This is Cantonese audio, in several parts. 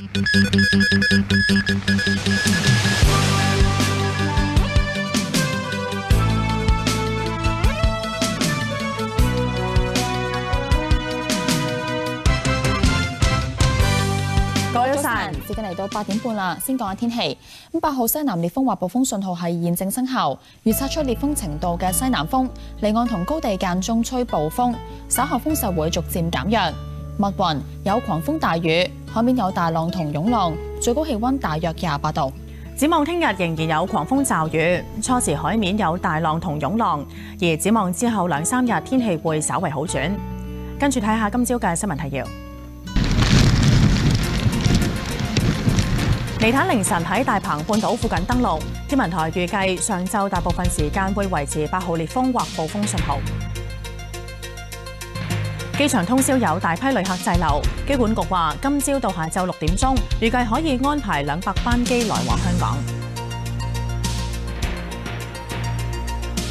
各位早晨，時間嚟到8點半啦，先講下天氣。8號西南烈風或暴風信號係現正生效，預測出烈風程度嘅西南風，離岸同高地間中吹暴風，稍後風勢會逐漸減弱。密雲有狂風大雨，海面有大浪同湧浪，最高氣溫大約28度。展望聽日仍然有狂風驟雨，初時海面有大浪同湧浪，而展望之後2、3日天氣會稍為好轉。跟住睇下今朝嘅新聞提要。尼坦凌晨喺大鵬半島附近登陸，天文台預計上晝大部分時間會維持8號烈風或暴風信號。機場通宵有大批旅客滯留，機管局話今朝到下晝6點鐘，預計可以安排200班機來往香港。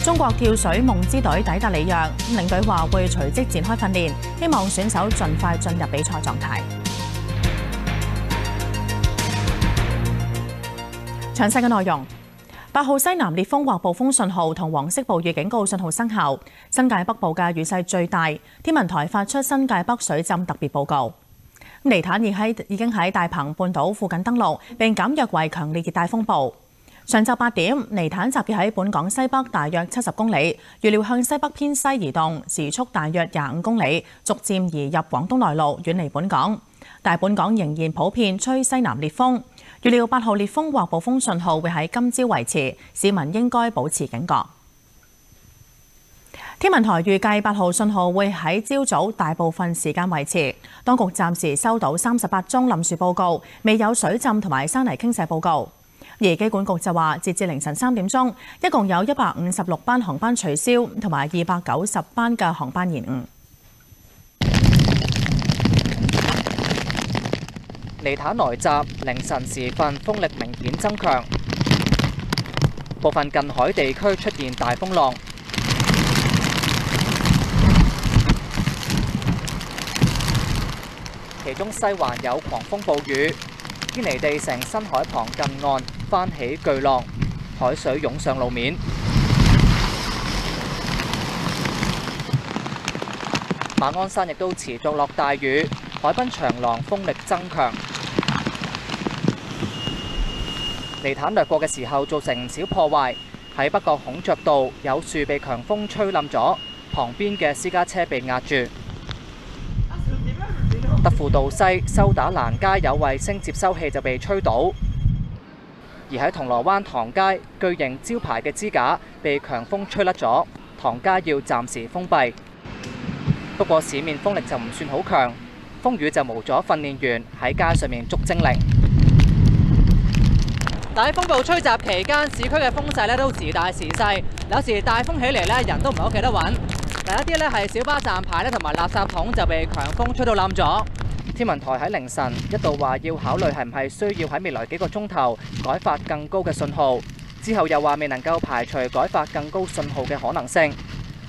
中國跳水夢之隊抵達里約，領隊話會隨即展開訓練，希望選手盡快進入比賽狀態。詳細嘅內容，8號西南烈風或暴風信號同黃色暴雨警告信號生效，新界北部嘅雨勢最大，天文台發出新界北水浸特別報告。尼坦已經喺大鵬半島附近登陸，並減弱為強烈熱帶風暴。上晝8點，尼坦集結喺本港西北大約70公里，預料向西北偏西移動，時速大約25公里，逐漸移入廣東內陸，遠離本港。但本港仍然普遍吹西南烈風。預料8號烈風或暴風信號會喺今朝維持，市民應該保持警覺。天文台預計8號信號會喺朝早大部分時間維持。當局暫時收到38宗冧樹報告，未有水浸同埋山泥傾瀉報告。而機管局就話，截至凌晨3點鐘，一共有156班航班取消，同埋290班嘅航班延誤。尼坦來襲，凌晨時分風力明顯增強，部分近海地區出現大風浪。其中西環有狂風暴雨，堅尼地城新海旁近岸翻起巨浪，海水湧上路面。馬鞍山亦都持續落大雨，海濱長廊風力增強。尼坦掠過嘅時候造成唔少破壞，喺北角孔雀道有樹被強風吹冧咗，旁邊嘅私家車被壓住。德輔道西修打蘭街有衛星接收器就被吹倒，而喺銅鑼灣唐街巨型招牌嘅支架被強風吹甩咗，唐街要暫時封閉。不過市面風力就唔算好強，風雨就無阻訓練員喺街上面捉精靈。喺風暴吹襲期間，市區嘅風勢咧都時大時細，有時大風起嚟咧，人都唔係好企得穩。第一啲咧係小巴站牌咧同埋垃圾桶就被強風吹到冧咗。天文台喺凌晨一度話要考慮係唔係需要喺未來幾個鐘頭改發更高嘅信號，之後又話未能夠排除改發更高信號嘅可能性。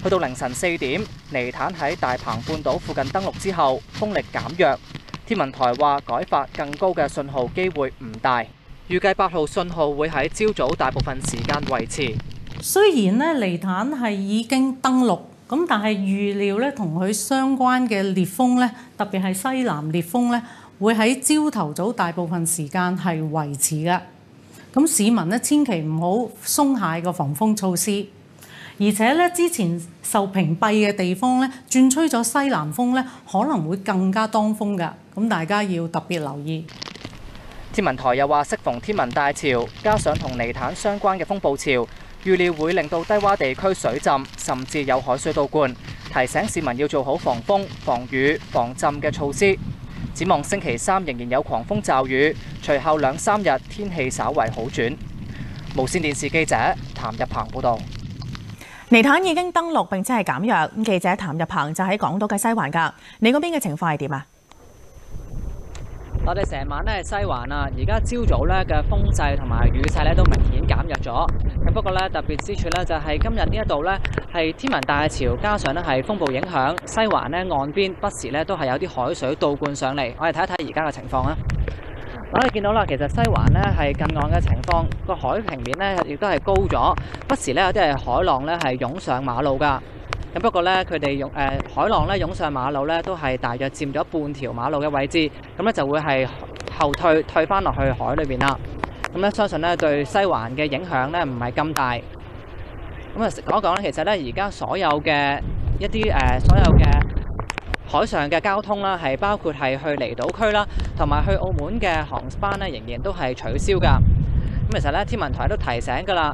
去到凌晨4點，尼坦喺大鵬半島附近登陸之後，風力減弱。天文台話改發更高嘅信號機會唔大。預計8號信號會喺朝早大部分時間維持。雖然咧尼坦係已經登陸，咁但係預料咧同佢相關嘅烈風咧，特別係西南烈風咧，會喺朝頭早大部分時間係維持嘅。咁市民咧千祈唔好鬆懈個防風措施，而且咧之前受屏蔽嘅地方咧，轉吹咗西南風咧，可能會更加當風㗎。咁大家要特別留意。天文台又話，適逢天文大潮，加上同尼坦相關嘅風暴潮，預料會令到低窪地區水浸，甚至有海水倒灌，提醒市民要做好防風、防雨、防浸嘅措施。展望星期3仍然有狂風驟雨，隨後2、3日天氣稍為好轉。無線電視記者譚日鵬報導。尼坦已經登陸並且係減弱，記者譚日鵬就喺港島嘅西環㗎。你嗰邊嘅情況係點啊？我哋成晚咧係西環啊，而家朝早咧嘅風勢同埋雨勢咧都明顯減弱咗。咁不過咧特別之處咧就係今日呢一度咧係天文大潮，加上咧係風暴影響，西環咧岸邊不時咧都係有啲海水倒灌上嚟。我哋睇一睇而家嘅情況啊。我哋見到啦，其實西環咧係近岸嘅情況，個海平面咧亦都係高咗，不時咧有啲係海浪咧係湧上馬路㗎。咁不過咧，佢哋海浪咧湧上馬路咧，都係大約佔咗半條馬路嘅位置，咁咧就會係後退翻落去海裏邊啦。咁咧相信咧對西環嘅影響咧唔係咁大。咁啊講一講咧，其實咧而家所有嘅一啲所有嘅海上嘅交通啦，係包括係去離島區啦，同埋去澳門嘅航班咧，仍然都係取消㗎。咁其實咧，天文台都提醒㗎啦，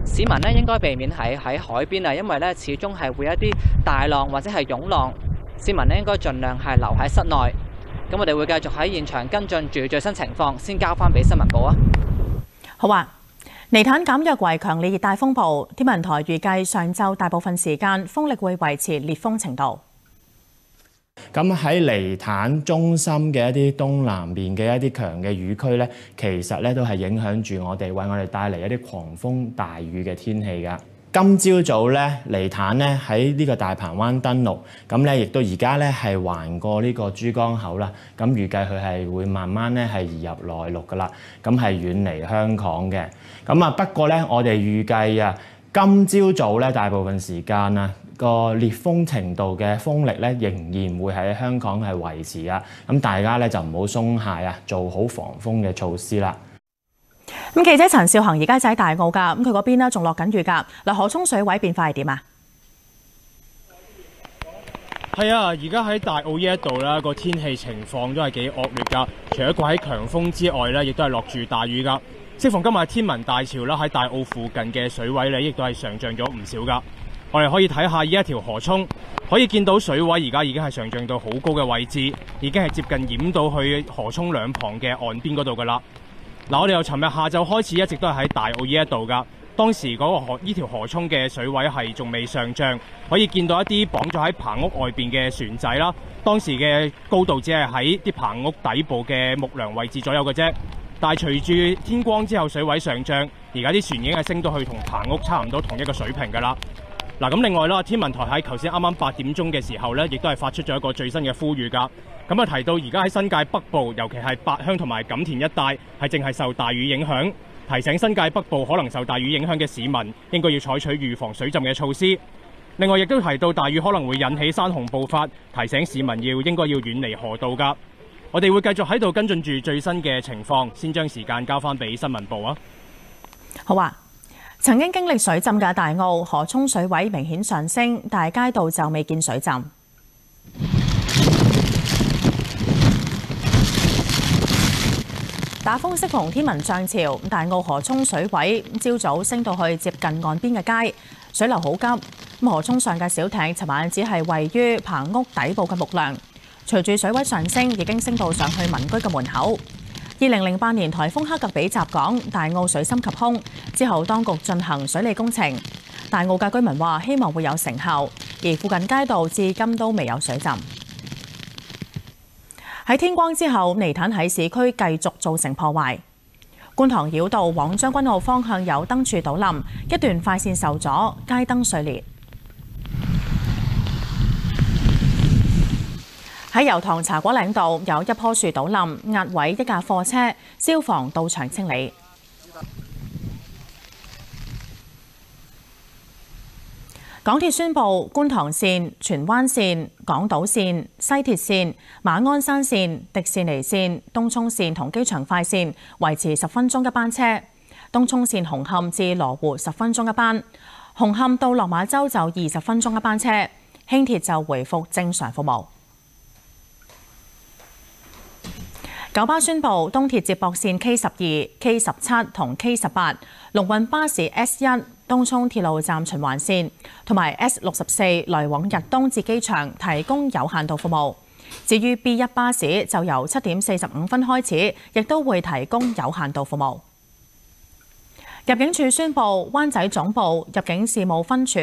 市民咧應該避免喺海邊啊，因為咧始終係會有一啲大浪或者係湧浪，市民咧應該盡量係留喺室內。咁我哋會繼續喺現場跟進住最新情況，先交翻俾新聞部啊。好啊，尼坦減弱為強烈熱帶風暴，天文台預計上晝大部分時間風力會維持烈風程度。咁喺尼坦中心嘅一啲東南面嘅一啲強嘅雨區咧，其實咧都係影響住我哋，為我哋帶嚟一啲狂風大雨嘅天氣㗎。今朝早咧，尼坦咧喺呢個大鵬灣登陸，咁咧亦都而家咧係橫過呢個珠江口啦。咁預計佢係會慢慢咧係移入內陸㗎啦，咁係遠離香港嘅。咁啊不過咧，我哋預計啊，今朝早咧大部分時間啊，個烈風程度嘅風力咧，仍然會喺香港係維持啊！咁大家咧就唔好鬆懈啊，做好防風嘅措施啦。咁記者陳少恒而家就喺大澳㗎，咁佢嗰邊咧仲落緊雨㗎。嗱，河涌水位變化係點啊？係啊，而家喺大澳呢一度咧，個天氣情況都係幾惡劣㗎。除咗掛喺強風之外咧，亦都係落住大雨㗎。適逢今日天文大潮啦，喺大澳附近嘅水位咧，亦都係上漲咗唔少㗎。我哋可以睇下呢一條河涌，可以見到水位而家已經係上漲到好高嘅位置，已經係接近淹到去河涌兩旁嘅岸邊嗰度㗎啦。嗱，我哋由尋日下晝開始一直都係喺大澳呢一度㗎。當時嗰個呢條河涌嘅水位係仲未上漲，可以見到一啲綁咗喺棚屋外邊嘅船仔啦。當時嘅高度只係喺啲棚屋底部嘅木梁位置左右嘅啫。但係隨住天光之後，水位上漲，而家啲船已經係升到去同棚屋差唔多同一個水平㗎啦。嗱，咁另外啦，天文台喺頭先啱啱8點鐘嘅時候咧，亦都係發出咗一個最新嘅呼籲㗎。咁啊提到而家喺新界北部，尤其係八鄉同埋錦田一帶，係淨係受大雨影響，提醒新界北部可能受大雨影響嘅市民，應該要採取預防水浸嘅措施。另外亦都提到大雨可能會引起山洪暴發，提醒市民應該要遠離河道㗎。我哋會繼續喺度跟進住最新嘅情況，先將時間交翻俾新聞部啊。好啊。曾經經歷水浸嘅大澳河涌水位明顯上升，但係街道就未見水浸。打風適逢天文漲潮，大澳河涌水位朝早升到去接近岸邊嘅街，水流好急。河涌上嘅小艇尋晚只係位於棚屋底部嘅木梁，隨住水位上升，已經升到上去民居嘅門口。2008年颱風克格比襲港，大澳水深及胸，之後當局進行水利工程。大澳嘅居民話希望會有成效，而附近街道至今都未有水浸。喺天光之後，尼坦喺市區繼續造成破壞。觀塘繞道往將軍澳方向有燈柱倒冧，一段快線受阻，街燈碎裂。喺油塘茶果嶺道有一棵樹倒冧，壓毀一架貨車，消防到場清理。港鐵宣布，觀塘線、荃灣線、港島線、西鐵線、馬鞍山線、迪士尼線、東涌線同機場快線維持10分鐘一班車。東涌線紅磡至羅湖10分鐘一班，紅磡到落馬洲就20分鐘一班車。輕鐵就回復正常服務。九巴宣布，東鐵接駁線 K12、K17 同 K18、龍運巴士 S1、東涌鐵路站循環線同埋 S64來往日東至機場提供有限度服務。至於 B1 巴士就由7點45分開始，亦都會提供有限度服務。入境處宣布，灣仔總部入境事務分處、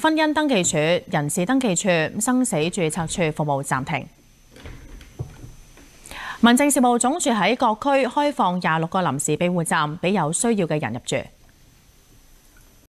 婚姻登記處、人事登記處、生死註冊處服務暫停。民政事務總署喺各區開放26個臨時庇護站，俾有需要嘅人入住。